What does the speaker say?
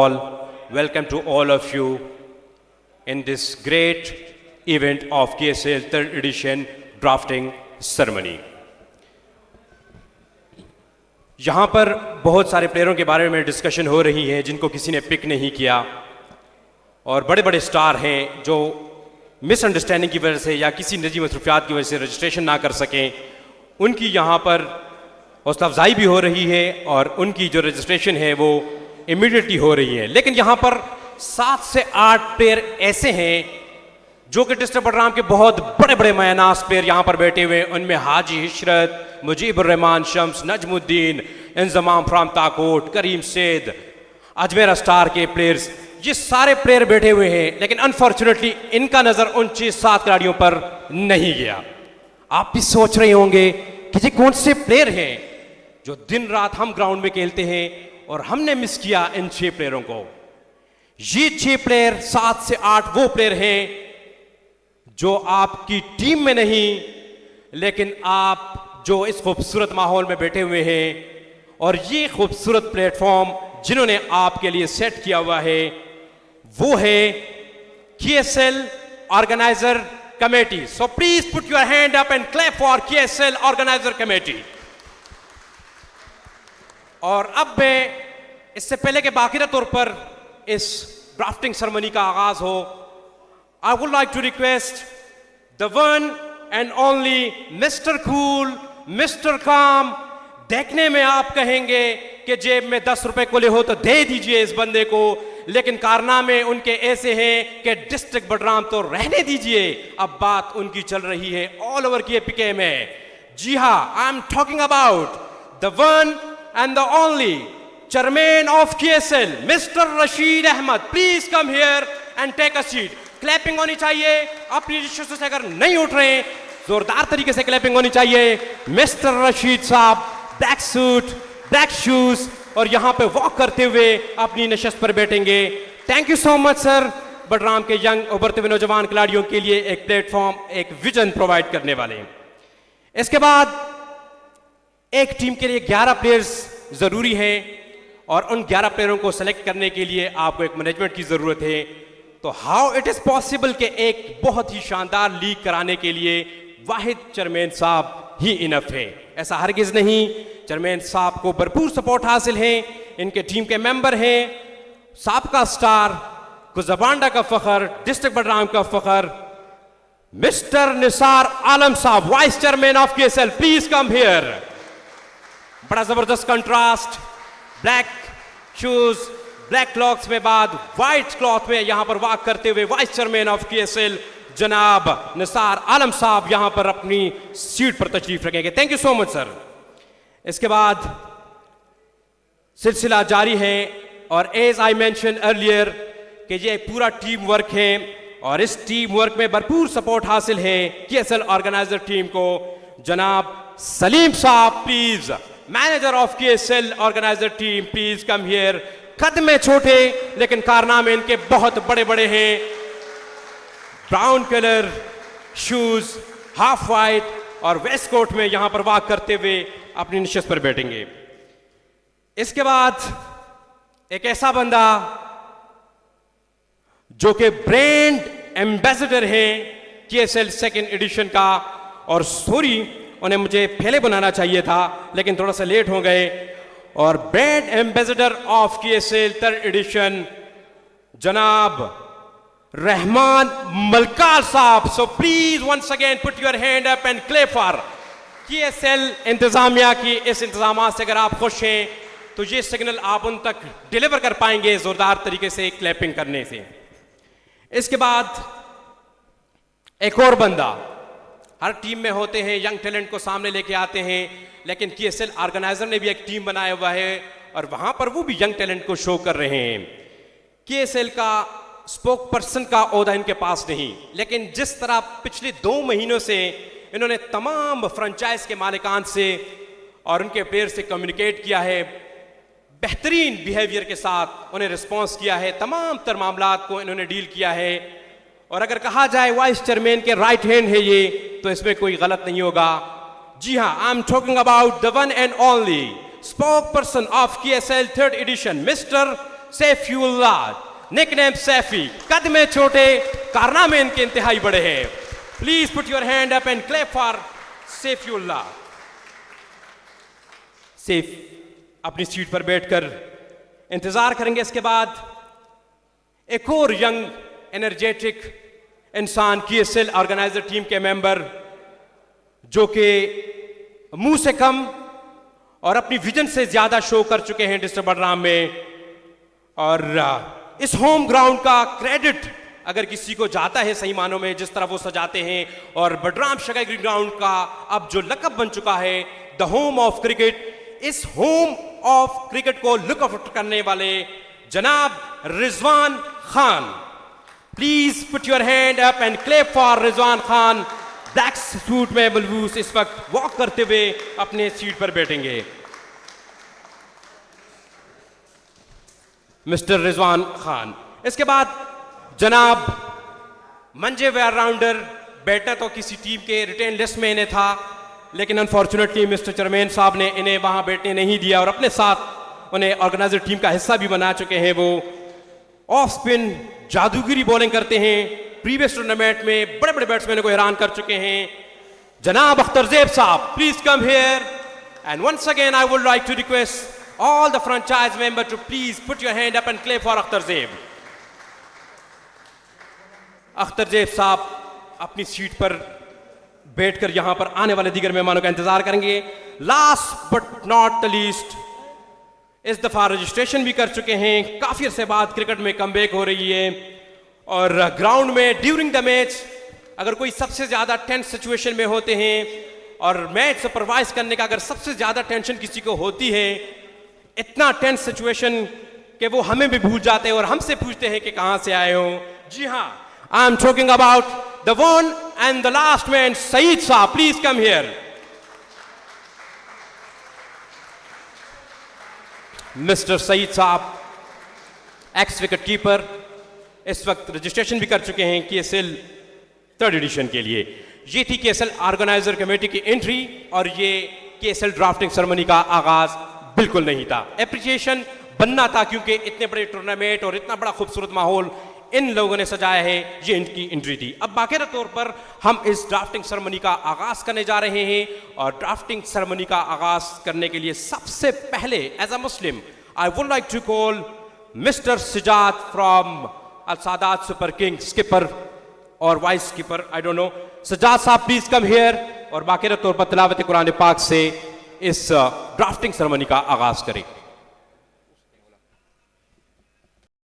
All, welcome to all of you in this great event of KSL 3rd edition drafting ceremony. यहाँ पर बहुत सारे प्लेयरों के बारे में डिस्कशन हो रही है जिनको किसी ने पिक नहीं किया और बड़े बड़े स्टार हैं जो मिसअंडरस्टैंडिंग की वजह से या किसी निजी मसरूफियात की वजह से रजिस्ट्रेशन ना कर सकें, उनकी यहाँ पर हौसला अफजाई भी हो रही है और उनकी जो रजिस्ट्रेशन है वो इमीडिएटली हो रही है। लेकिन यहाँ पर 7 से 8 प्लेयर ऐसे हैं जो कि डिस्ट्रिक्ट बडराम के बहुत बड़े बड़े मायनास प्लेयर यहाँ पर बैठे हुए हैं। उनमें हाजी इशरत, मुजीबुर रहमान शम्स, नजमुद्दीन, इंजमाम फ्राम ताकोट, करीम सैद, अजमेरा स्टार के प्लेयर्स, ये सारे प्लेयर बैठे हुए हैं। लेकिन अनफॉर्चुनेटली इनका नज़र उन 6-7 खिलाड़ियों पर नहीं गया। आप भी सोच रहे होंगे कि ये कौन से प्लेयर हैं जो दिन रात हम ग्राउंड में खेलते हैं और हमने मिस किया इन 6 प्लेयरों को। ये 6 प्लेयर 7 से 8 वो प्लेयर हैं जो आपकी टीम में नहीं, लेकिन आप जो इस खूबसूरत माहौल में बैठे हुए हैं और ये खूबसूरत प्लेटफॉर्म जिन्होंने आपके लिए सेट किया हुआ है वो है KSL organiser committee. So please put your hand up and clap for KSL organiser committee. और अब मैं इससे पहले के बाकायदा तौर पर इस ड्राफ्टिंग सेरेमनी का आगाज हो, I would like to request the one and only mister cool, mister calm. देखने में आप कहेंगे कि जेब में 10 रुपए खुले हो तो दे दीजिए इस बंदे को, लेकिन कारनामे उनके ऐसे हैं कि डिस्ट्रिक्ट बडराम तो रहने दीजिए। अब बात उनकी चल रही है ऑल ओवर KPK में। जी हाँ, I am talking about the one and the only chairman of KSL, Mr. Rashid Ahmed. Please come here and take a seat. Clapping होनी चाहिए। अपनी रिश्तों से अगर नहीं उठ रहे हैं जोरदार तरीके से क्लैपिंग होनी चाहिए। मिस्टर रशीद साहब ब्लैक सूट, ब्लैक शूज और यहाँ पे वॉक करते हुए अपनी नशस्त पर बैठेंगे। Thank you so much sir, बडराम के यंग उभरते हुए नौजवान खिलाड़ियों के लिए एक प्लेटफॉर्म, एक विजन प्रोवाइड करने वाले। इसके बाद एक टीम के लिए 11 प्लेयर्स जरूरी हैं और उन 11 प्लेयरों को सेलेक्ट करने के लिए आपको एक मैनेजमेंट की जरूरत है। तो हाउ इट इज पॉसिबल कि एक बहुत ही शानदार लीग कराने के लिए वाहिद चेयरमैन साहब ही इनफ है? ऐसा हरगिज नहीं। चेयरमैन साहब को भरपूर सपोर्ट हासिल है, इनके टीम के मेंबर हैं, साबका स्टार, कुज़बांडा का फखर, डिस्ट्रिक्ट बडराम का फखर, मिस्टर निसार आलम साहब, vice chairman of KSL। Please come here. बड़ा जबरदस्त contrast, black shoes, black clothes में बाद व्हाइट क्लॉथ में यहां पर वॉक करते हुए वाइस चेयरमैन ऑफ KSL जनाब निसार आलम साहब यहां पर अपनी सीट पर तशरीफ रखेंगे। Thank you so much sir. इसके बाद सिलसिला जारी है और एज आई मेंशन अर्लियर कि ये पूरा टीम वर्क है और इस टीम वर्क में भरपूर सपोर्ट हासिल है KSL ऑर्गेनाइजर टीम को। जनाब सलीम साहब please, manager of KSL organiser team, please come here. कद में छोटे लेकिन कारनामे इनके बहुत बड़े बड़े हैं। Brown colour shoes, half white और वेस्ट कोट में यहां पर वॉक करते हुए अपनी नशिस्त पर बैठेंगे। इसके बाद एक ऐसा बंदा जो कि ब्रांड एम्बेसडर है KSL 2nd एडिशन का, और सॉरी उन्हें मुझे पहले बनाना चाहिए था लेकिन थोड़ा सा लेट हो गए, और brand ambassador of KSL 3rd edition जनाब रहमान मलकार साहब। So please once again put your hand up and clap for KSL इंतजामिया की इस इंतजाम से अगर आप खुश हैं तो ये सिग्नल आप उन तक डिलीवर कर पाएंगे जोरदार तरीके से क्लैपिंग करने से। इसके बाद एक और बंदा, हर टीम में होते हैं, यंग टैलेंट को सामने लेके आते हैं, लेकिन KSL ऑर्गेनाइजर ने भी एक टीम बनाया हुआ है और वहां पर वो भी यंग टैलेंट को शो कर रहे हैं। KSL का स्पोक पर्सन का ओहदा इनके पास नहीं, लेकिन जिस तरह पिछले 2 महीनों से इन्होंने तमाम फ्रेंचाइज के मालिकान से और उनके प्लेयर से कम्युनिकेट किया है, बेहतरीन बिहेवियर के साथ उन्हें रिस्पॉन्स किया है, तमाम तर मामलात को इन्होंने डील किया है। और अगर कहा जाए वाइस चेयरमैन के राइट हैंड है ये, तो इसमें कोई गलत नहीं होगा। जी हाँ, I am talking about the one and only spokesperson of KSL 3rd edition, mister Saifullah, nickname Saifi. कद में छोटे, कारनामे इनके इंतहाई बड़े हैं। Please put your hand up and clap for Saifullah. Saif अपनी सीट पर बैठकर इंतजार करेंगे। इसके बाद एक और यंग एनर्जेटिक इंसान, KSL ऑर्गेनाइजर टीम के मेंबर, जो कि मुंह से कम और अपनी विजन से ज्यादा शो कर चुके हैं डिस्ट्रिक्ट बडराम में। और इस होम ग्राउंड का क्रेडिट अगर किसी को जाता है सही मानों में, जिस तरह वो सजाते हैं, और बडराम शगाई ग्राउंड का अब जो लकब बन चुका है द होम ऑफ क्रिकेट, इस होम ऑफ क्रिकेट को लुक आउट करने वाले जनाब Rizwan Khan. Please put your hand up and clap for Rizwan Khan. Black suit में मलबूस इस वक्त वॉक करते हुए अपने सीट पर बैठेंगे। मिस्टर रिजवान खान। इसके बाद जनाब मंजे वेयर राउंडर, बैठना तो किसी टीम के रिटेन लिस्ट में इन्हें था, लेकिन अनफॉर्चुनेटली मिस्टर चेयरमैन साहब ने इन्हें वहां बैठने नहीं दिया और अपने साथ उन्हें ऑर्गेनाइजर टीम का हिस्सा भी बना चुके हैं। वो ऑफ स्पिन जादूगिरी बॉलिंग करते हैं, प्रीवियस टूर्नामेंट में बड़े बड़े बैट्समैनों को हैरान कर चुके हैं। जनाब अख्तर ज़ेब साहब, please come here. And once again I would like to request all the franchise member to please put your hand up and clap for Akhtar Zeeb. Akhtar Zeb साहब अपनी सीट पर बैठकर यहां पर आने वाले दीगर मेहमानों का इंतजार करेंगे। Last but not the least, इस दफा रजिस्ट्रेशन भी कर चुके हैं। काफी अरसे बाद क्रिकेट में कमबैक हो रही है और ग्राउंड में ड्यूरिंग द मैच अगर कोई सबसे ज्यादा टेंस सिचुएशन में होते हैं और मैच सुपरवाइज करने का अगर सबसे ज्यादा टेंशन किसी को होती है, इतना टेंस सिचुएशन कि वो हमें भी भूल जाते हैं और हमसे पूछते हैं कि कहां से आए हो। जी हां, I am talking about the one and the last man, Saeed साहब। Please come here. Mister Saeed साहब एक्स विकेट कीपर, इस वक्त रजिस्ट्रेशन भी कर चुके हैं KSL 3rd एडिशन के लिए। ये थी KSL ऑर्गेनाइजर कमेटी की एंट्री और ये KSL ड्राफ्टिंग सेरेमनी का आगाज बिल्कुल नहीं था। एप्रिसिएशन बनना था क्योंकि इतने बड़े टूर्नामेंट और इतना बड़ा खूबसूरत माहौल इन लोगों ने सजाया है, ये इनकी एंट्री थी। अब बाकायदा तौर पर हम इस ड्राफ्टिंग सेरेमनी का आगाज करने जा रहे हैं और ड्राफ्टिंग सेरेमनी का आगाज करने के लिए सबसे पहले as a Muslim I would like to call mister Sijad from Al Sadat super kings, skipper और vice skipper, I don't know. Sajjad साहब प्लीज कम हियर और बाकायदा तौर पर तिलावत कुरान पाक से इस ड्राफ्टिंग सेरेमनी का आगाज करें।